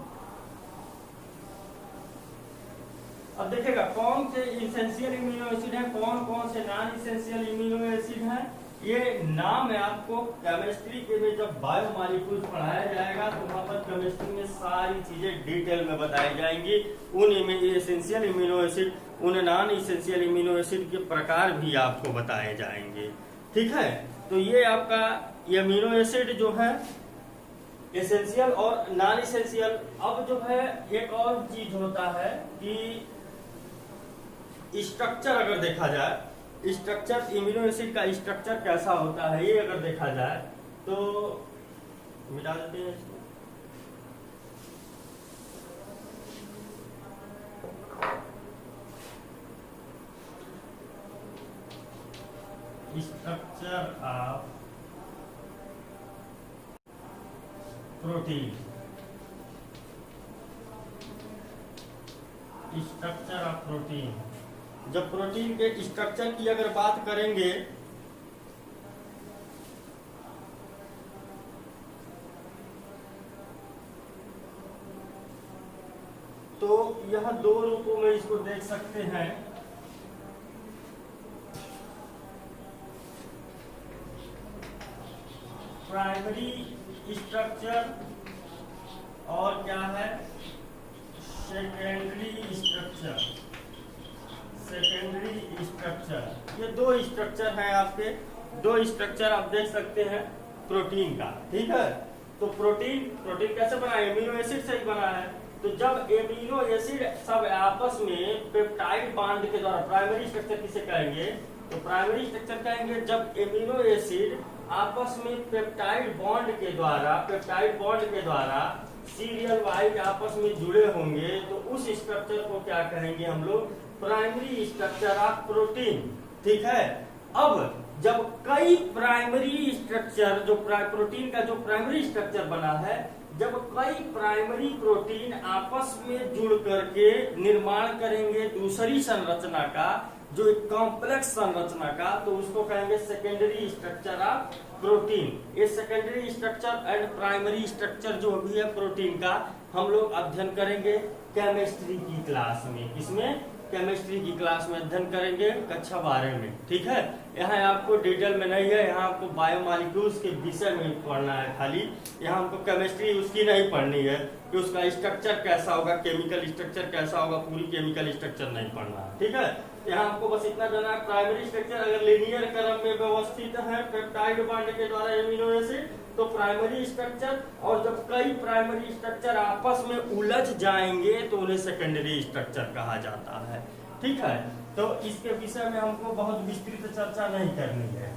अब देखिएगा कौन से इसेंशियल इम्यूनो एसिड है, कौन कौन से नॉन इसेंशियल इम्यूनो एसिड है। ये नाम है आपको केमिस्ट्री के में जब बायोमॉलिक्यूल्स पढ़ाया जाएगा तो वहां पर केमिस्ट्री में सारी चीजें डिटेल में बताई जाएंगी। उन इसेंशियल इम्यूनो एसिड, उन नॉन इसेंशियल इम्यूनो एसिड के प्रकार भी आपको बताए जाएंगे। ठीक है, तो ये आपका इम्यूनो एसिड जो है एसेंशियल और नॉन इसेंशियल। अब जो है एक और चीज होता है कि स्ट्रक्चर अगर देखा जाए, स्ट्रक्चर इम्यूनो एसिड का स्ट्रक्चर कैसा होता है ये अगर देखा जाए तो मिटा देते हैं इसको। Structure of protein, structure of protein. जब प्रोटीन के स्ट्रक्चर की अगर बात करेंगे तो यह दो रूपों में इसको देख सकते हैं। प्राइमरी स्ट्रक्चर और क्या है, सेकेंडरी स्ट्रक्चर। सेकेंडरी स्ट्रक्चर, ये दो स्ट्रक्चर हैं आपके, दो स्ट्रक्चर आप देख सकते हैं प्रोटीन का। ठीक है, तो प्रोटीन कैसे बना है, एमिनो एसिड से ही बना है। तो जब एमिनो एसिड सब आपस में पेप्टाइड बांड के द्वारा, प्राइमरी स्ट्रक्चर किसे कहेंगे, तो प्राइमरी स्ट्रक्चर कहेंगे जब एमिनो एसिड आपस में पेप्टाइड बॉन्ड के द्वारा सीरियल वाइज आपस में जुड़े होंगे तो उस स्ट्रक्चर को क्या कहेंगे हम लोग, प्राइमरी स्ट्रक्चर ऑफ प्रोटीन। ठीक है, अब जब कई प्राइमरी स्ट्रक्चर, जो प्रोटीन का जो प्राइमरी स्ट्रक्चर बना है, जब कई प्राइमरी प्रोटीन आपस में जुड़ करके निर्माण करेंगे दूसरी संरचना का, जो एक कॉम्प्लेक्स संरचना का, तो उसको कहेंगे सेकेंडरी स्ट्रक्चर ऑफ प्रोटीन। ये secondary structure and primary structure जो भी है प्रोटीन का हम लोग अध्ययन करेंगे केमिस्ट्री की क्लास में। इसमें केमिस्ट्री की क्लास में अध्ययन करेंगे कक्षा 12 में। ठीक है, यहाँ आपको डिटेल में नहीं है, यहाँ आपको बायोमॉलिक्यूल्स के विषय में पढ़ना है खाली। यहाँ हमको केमिस्ट्री उसकी नहीं पढ़नी है कि उसका स्ट्रक्चर कैसा होगा, केमिकल स्ट्रक्चर कैसा होगा, पूरी केमिकल स्ट्रक्चर नहीं पढ़ना है। ठीक है, यहाँ आपको बस इतना जाना है, प्राइमरी स्ट्रक्चर अगर लीनियर क्रम में व्यवस्थित है पेप्टाइड बॉन्ड के द्वारा एमिनो एसिड तो प्राइमरी स्ट्रक्चर, और जब कई प्राइमरी स्ट्रक्चर आपस में उलझ जाएंगे तो उन्हें सेकेंडरी स्ट्रक्चर कहा जाता है। ठीक है, तो इसके विषय में हमको बहुत विस्तृत चर्चा नहीं करनी है,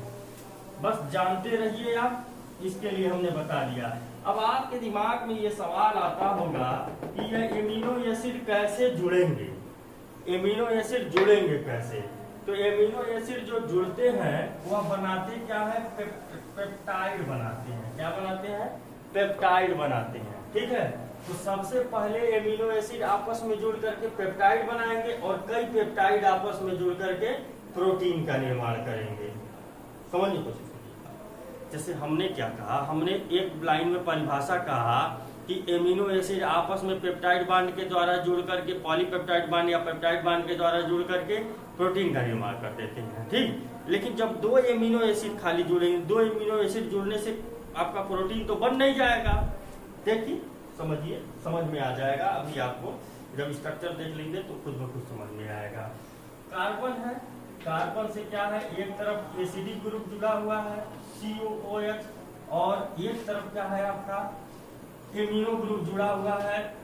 बस जानते रहिए आप, इसके लिए हमने बता दिया। अब आपके दिमाग में ये सवाल आता होगा कि ये एमिनो एसिड कैसे जुड़ेंगे, एमिनो एसिड जुड़ेंगे कैसे? तो एमिनो एसिड जो जुड़ते हैं वह बनाते क्या है, पेप्टाइड बनाते हैं। क्या बनाते हैं? पेप्टाइड बनाते हैं। ठीक है, तो सबसे पहले एमिनो एसिड आपस में जुड़ करके पेप्टाइड बनाएंगे और कई पेप्टाइड आपस में जुड़ करके प्रोटीन का निर्माण करेंगे। समझने की कोशिश कीजिए। जैसे हमने क्या कहा, हमने एक लाइन में परिभाषा कहा कि एमिनो एसिड आपस में पेप्टाइड बांड के द्वारा जुड़ करके पॉलीपेप्टाइड बांड या पेप्टाइड बांड के द्वारा जुड़ करके प्रोटीन का निर्माण कर देते हैं। ठीक, लेकिन जब दो एमिनो एसिड खाली जुड़ेंगे, दो एमिनो एसिड जुड़ने से आपका प्रोटीन तो बन नहीं जाएगा। देखिए, समझिए, समझ में आ जाएगा। अभी आपको जब स्ट्रक्चर देख लेंगे तो खुद ब खुद समझ में आएगा। कार्बन है, कार्बन से क्या है, एक तरफ एसिडिक ग्रुप जुड़ा हुआ है COOH, और एक तरफ क्या है आपका एमिनो ग्रुप जुड़ा हुआ है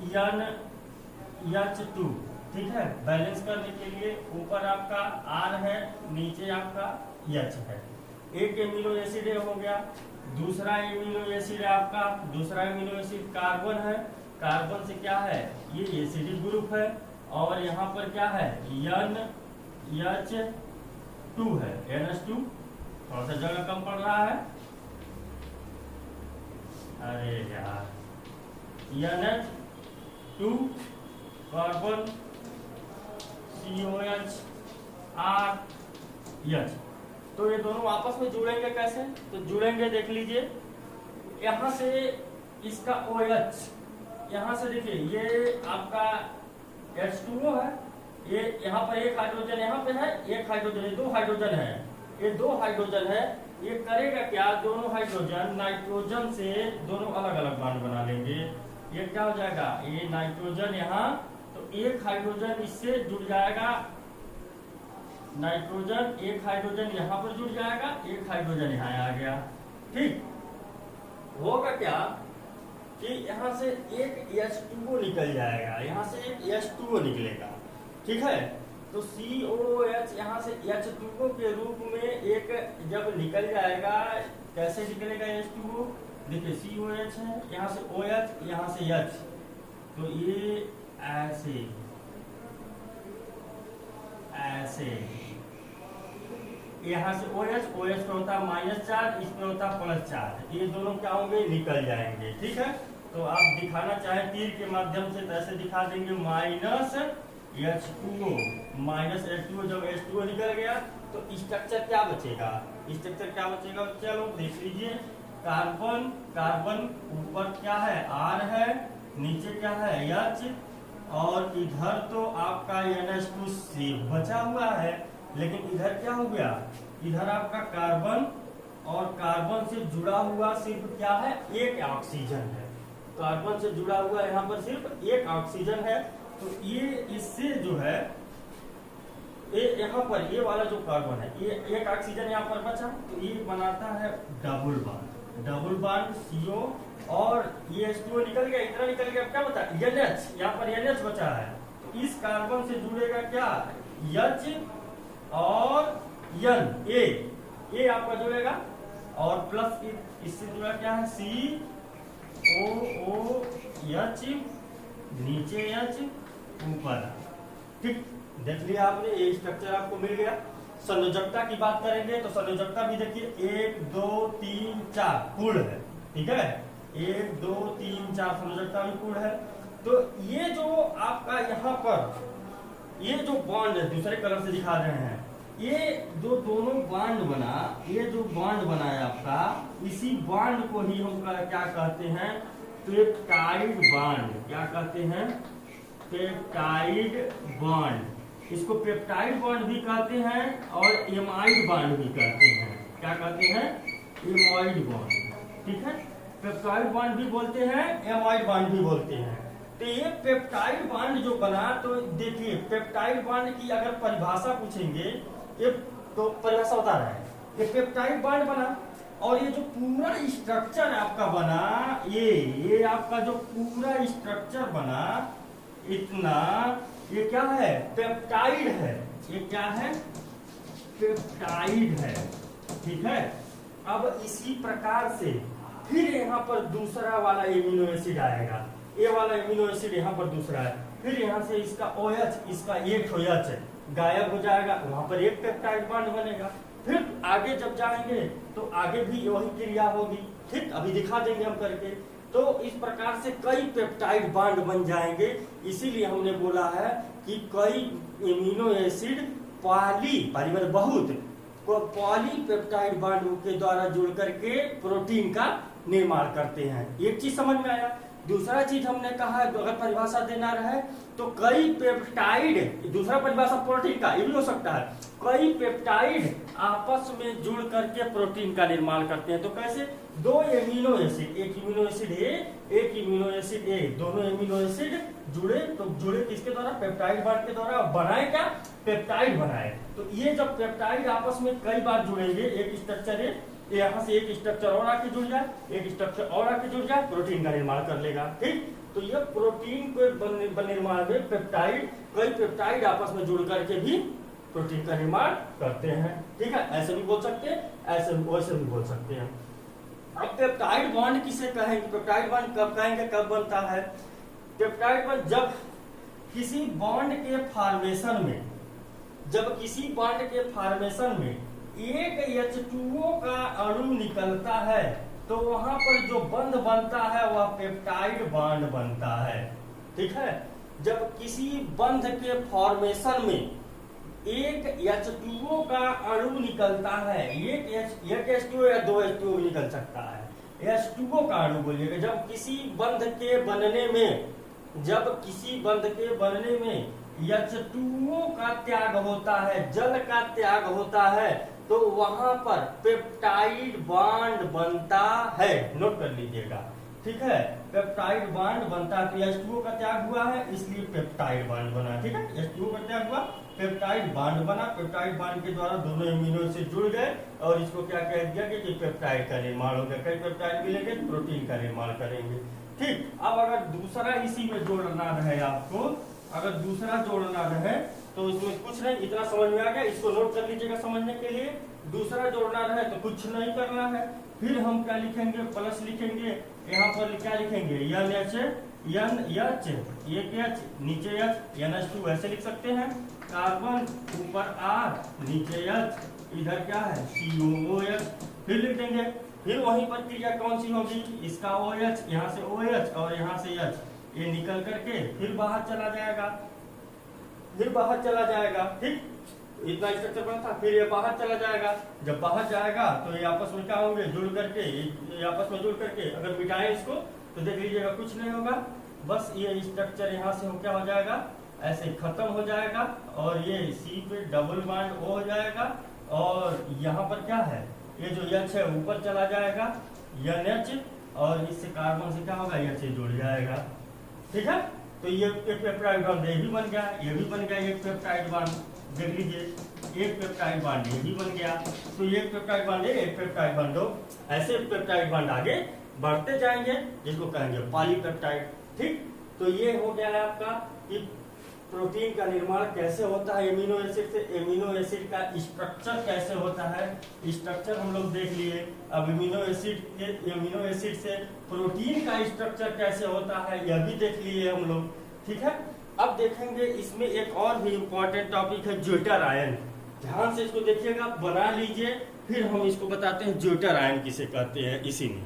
NH2। ठीक है, बैलेंस करने के लिए ऊपर आपका R है, नीचे आपका H है। एक एमिनो एसिड हो गया, दूसरा एमिनो एसिड आपका, दूसरा एमिनो एसिड कार्बन है। कार्बन से क्या है, ये एसिडिक ग्रुप है, और यहाँ पर क्या है NH2 है, NH2। थोड़ा सा जगह कम पड़ रहा है, अरे यार, NH2 कार्बन COH RH। तो ये दोनों आपस में जुड़ेंगे कैसे? तो जुड़ेंगे, देख लीजिए, यहाँ से इसका OH, यहाँ से देखिए ये आपका H2O है, ये यहाँ पर एक हाइड्रोजन यहाँ पे है, एक हाइड्रोजन, ये दो हाइड्रोजन है, ये दो हाइड्रोजन है। ये करेगा क्या, दोनों हाइड्रोजन नाइट्रोजन से दोनों अलग अलग बांड बना लेंगे। ये क्या हो जाएगा, ये नाइट्रोजन यहाँ, तो एक हाइड्रोजन इससे जुड़ जाएगा, नाइट्रोजन, एक हाइड्रोजन यहाँ पर जुड़ जाएगा, एक हाइड्रोजन यहाँ आ गया। ठीक, होगा क्या कि यहाँ से एक H2O निकल जाएगा, यहाँ से एक H2O निकलेगा। ठीक है, तो COOH यहाँ से H2O के रूप में एक जब निकल जाएगा, कैसे निकलेगा H2O? देखिए COH है, यहाँ से OH, यहाँ से H, तो ये ऐसे ऐसे, यहाँ से OH पे होता है -4, इस पे होता है +4, ये दोनों क्या होंगे, निकल जाएंगे। ठीक है, तो आप दिखाना चाहे तीर के माध्यम से तो ऐसे दिखा देंगे, -H2O, -H2O, जब H2O निकल गया तो स्ट्रक्चर क्या बचेगा, स्ट्रक्चर क्या बचेगा, चलो देख लीजिए। कार्बन, कार्बन ऊपर क्या है, R है, नीचे क्या है H, और इधर तो आपका NH2 सिर्फ बचा हुआ है, लेकिन इधर क्या हो गया, इधर आपका कार्बन, और कार्बन से जुड़ा हुआ सिर्फ क्या है, एक ऑक्सीजन है। कार्बन से जुड़ा हुआ यहाँ पर सिर्फ एक ऑक्सीजन है, तो ये इससे जो है ये यहाँ पर ये वाला जो कार्बन है, ये एक ऑक्सीजन यहाँ पर बचा, तो ये बनाता है double bond, double bond CO, और ये H2O निकल गया, इतना निकल गया, क्या बचा NH, यहाँ पर NH बचा है, तो इस कार्बन से जुड़ेगा क्या, H और N, A आपका जुड़ेगा, और प्लस इससे जुड़ा क्या है COOH, नीचे H, ऊपर। ठीक, देख लिया आपने, ये स्ट्रक्चर आपको मिल गया। संयोजकता की बात करेंगे तो संयोजकता भी देखिए 1 2 3 4 पूर्ण है। ठीक है, 1 2 3 4 संयोजकता भी पूर्ण है। तो ये जो आपका यहाँ पर ये जो बॉन्ड है, दूसरे कलर से दिखा रहे हैं, ये जो दोनों बॉन्ड बना, ये जो बॉन्ड बना है आपका, इसी बॉन्ड को ही हम क्या कहते हैं, पेप्टाइड बॉन्ड। क्या कहते हैं, पेप्टाइड बॉन्ड। इसको पेप्टाइड बॉन्ड भी कहते हैं और एमाइड बॉन्ड भी कहते हैं। क्या कहते हैं, एमाइड बॉन्ड। ठीक है, पेप्टाइड बॉन्ड भी बोलते हैं, एमाइड बॉन्ड भी बोलते हैं। तो ये पेप्टाइड बॉन्ड जो बना, तो देखिए पेप्टाइड बॉन्ड की अगर परिभाषा पूछेंगे, ये तो परिभाषा बता रहा है, ये पेप्टाइड बॉन्ड बना और ये जो पूरा स्ट्रक्चर आपका बना, ये आपका जो पूरा स्ट्रक्चर बना इतना, ये क्या है? पेप्टाइड है। ये क्या है? पेप्टाइड है। ठीक है। अब इसी प्रकार से फिर यहाँ पर दूसरा वाला एमिनो एसिड आएगा, ये वाला एमिनो एसिड यहाँ पर दूसरा है, फिर यहाँ से इसका OH, इसका एक OH गायब हो जाएगा, वहां पर एक पेप्टाइड बॉन्ड बनेगा। फिर आगे जब जाएंगे तो आगे भी वही क्रिया होगी। ठीक, अभी दिखा देंगे हम करके। तो इस प्रकार से कई पेप्टाइड बॉन्ड बन जाएंगे। इसीलिए हमने बोला है कि कई एमिनो एसिड पॉली मतलब बहुत पॉलीपेप्टाइड बॉन्ड के द्वारा जुड़ करके प्रोटीन का निर्माण करते हैं। एक चीज समझ में आया। दूसरा चीज हमने कहा, अगर परिभाषा देना रहे तो कई पेप्टाइड, दूसरा परिभाषा प्रोटीन का ये भी हो सकता है, कई पेप्टाइड आपस में जुड़ करके प्रोटीन का निर्माण करते हैं। तो कैसे? दो एमिनो एसिड, एक इम्यूनो एसिड ए, एक इम्यूनो एसिड ए, दोनों एमिनो एसिड जुड़े, तो जुड़े किसके द्वारा? पेप्टाइड बॉन्ड के द्वारा। बनाए क्या? पेप्टाइड बनाए। तो ये जब पेप्टाइड आपस में कई बार जुड़ेंगे, एक स्ट्रक्चर है, यहाँ से एक स्ट्रक्चर और आके जुड़ जाए, एक स्ट्रक्चर और आके जुड़ जाए, प्रोटीन का निर्माण कर लेगा। ठीक, तो ये प्रोटीन के निर्माण में पेप्टाइड, कई पेप्टाइड आपस में जुड़ करके भी प्रोटीन का निर्माण करते हैं। ठीक है, ऐसे भी बोल सकते हैं, ऐसे वैसे भी बोल सकते हैं। अब पेप्टाइड बॉन्ड किसे कहेंगे? पेप्टाइड बॉन्ड कब कहेंगे, कब बनता है? पेप्टाइड बॉन्ड जब किसी बॉन्ड के फॉर्मेशन में, जब किसी बॉन्ड के फॉर्मेशन में एक H2O का अणु निकलता है, तो वहां पर जो बंध बनता है वह पेप्टाइड बॉन्ड बनता है। ठीक है। जब किसी बंध के फॉर्मेशन में एक H2O का अणु निकलता है, एक H2O या दो H2O निकल सकता है, H2O का अणु बोलिएगा। जब किसी बंध के बनने में, जब किसी बंध के बनने में H2O का त्याग होता है, जल का त्याग होता है, तो वहां पर पेप्टाइड बॉन्ड बनता है। नोट कर लीजिएगा। ठीक है, पेप्टाइड बॉन्ड बनता है। तो H2O का त्याग हुआ है, इसलिए पेप्टाइड बॉन्ड बना। ठीक है, H2O का त्याग हुआ, पेप्टाइड बॉन्ड बना। पेप्टाइड बॉन्ड के द्वारा दोनों एमिनो एसिड जुड़ गए और इसको क्या कह दिया कि पेप्टाइड का निर्माण हो गया। कई पेप्टाइड मिलेंगे, प्रोटीन का निर्माण करेंगे। ठीक, अब अगर दूसरा इसी में जोड़ना रहे आपको, अगर दूसरा जोड़ना रहे तो इसमें कुछ नहीं, इतना समझ में आ गया, इसको नोट कर लीजिएगा समझने के लिए। दूसरा जोड़ना रहे तो कुछ नहीं करना है, फिर हम क्या लिखेंगे? प्लस लिखेंगे। यहाँ पर क्या लिखेंगे? NH, एक H, नीचे H, NH2 ऐसे लिख सकते हैं। कार्बन ऊपर R, नीचे H, इधर क्या है? COOH, फिर लिख देंगे। फिर वहीं पर क्रिया कौन सी होगी? इसका OH, यहाँ से OH और यहाँ से H, ये निकल करके फिर बाहर चला जाएगा, फिर बाहर चला जाएगा। ठीक, इतना स्ट्रक्चर बना था, फिर ये बाहर चला जाएगा। जब बाहर जाएगा तो ये आपस में क्या होंगे? जुड़ करके, ये आपस में जुड़ करके अगर मिटाएं इसको तो देख लीजिएगा कुछ नहीं होगा, बस ये स्ट्रक्चर यहाँ से क्या हो जाएगा? ऐसे खत्म हो जाएगा और ये C पे डबल बॉन्ड O हो जाएगा और यहाँ पर क्या है? ये जो H है ऊपर चला जाएगा, NH, और इससे कार्बन से क्या होगा? H जुड़ जाएगा। ठीक है, तो ये एक पेप्टाइड बॉन्ड ये भी बन गया, ये भी बन गया एक पेप्टाइड बॉन्ड। देख लीजिए, एक पेप्टाइड बॉन्ड ये भी बन गया। तो एक पेप्टाइड बॉन्ड है, एक पेप्टाइड बॉन्ड दो, ऐसे पेप्टाइड बॉन्ड आगे बढ़ते जाएंगे, जिसको कहेंगे पॉलीपेप्टाइड। ठीक, तो ये हो गया है आपका कि प्रोटीन का निर्माण कैसे होता है एमिनो एसिड से, एमिनो एसिड का स्ट्रक्चर कैसे होता है, स्ट्रक्चर हम लोग देख लिए। अब एमिनो एसिड से प्रोटीन का स्ट्रक्चर कैसे होता है यह भी देख लिए हम लोग। ठीक है, अब देखेंगे इसमें एक और भी इम्पोर्टेंट टॉपिक है ज्वेटर आयन। ध्यान से इसको देखिएगा, बना लीजिए, फिर हम इसको बताते हैं ज्वेटर आयन किसे कहते हैं इसी में।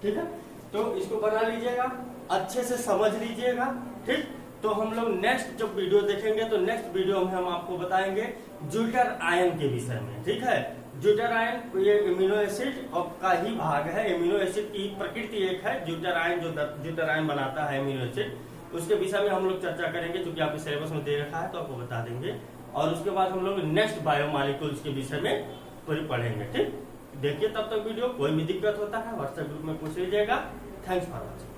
ठीक है, तो इसको बना लीजिएगा, अच्छे से समझ लीजिएगा। ठीक, तो हम लोग नेक्स्ट जब वीडियो देखेंगे तो नेक्स्ट वीडियो में हम आपको बताएंगे ज्वेटर आयन के विषय में। ठीक है, ज्वेटर आयन ये एमिनो एसिड का ही भाग है, एमिनो एसिड की प्रकृति एक है। ज्वेटर आयन जो ज्वेटर आयन बनाता है एमिनो एसिड, उसके विषय में हम लोग चर्चा करेंगे, क्योंकि आपके सिलेबस में दे रखा है तो आपको बता देंगे। और उसके बाद हम लोग नेक्स्ट बायोमॉलिक्यूल्स के विषय में पूरी पढ़ेंगे। ठीक, देखिए तब तक वीडियो। कोई भी दिक्कत होता है व्हाट्सएप ग्रुप में पूछ लीजिएगा। Thanks for watching.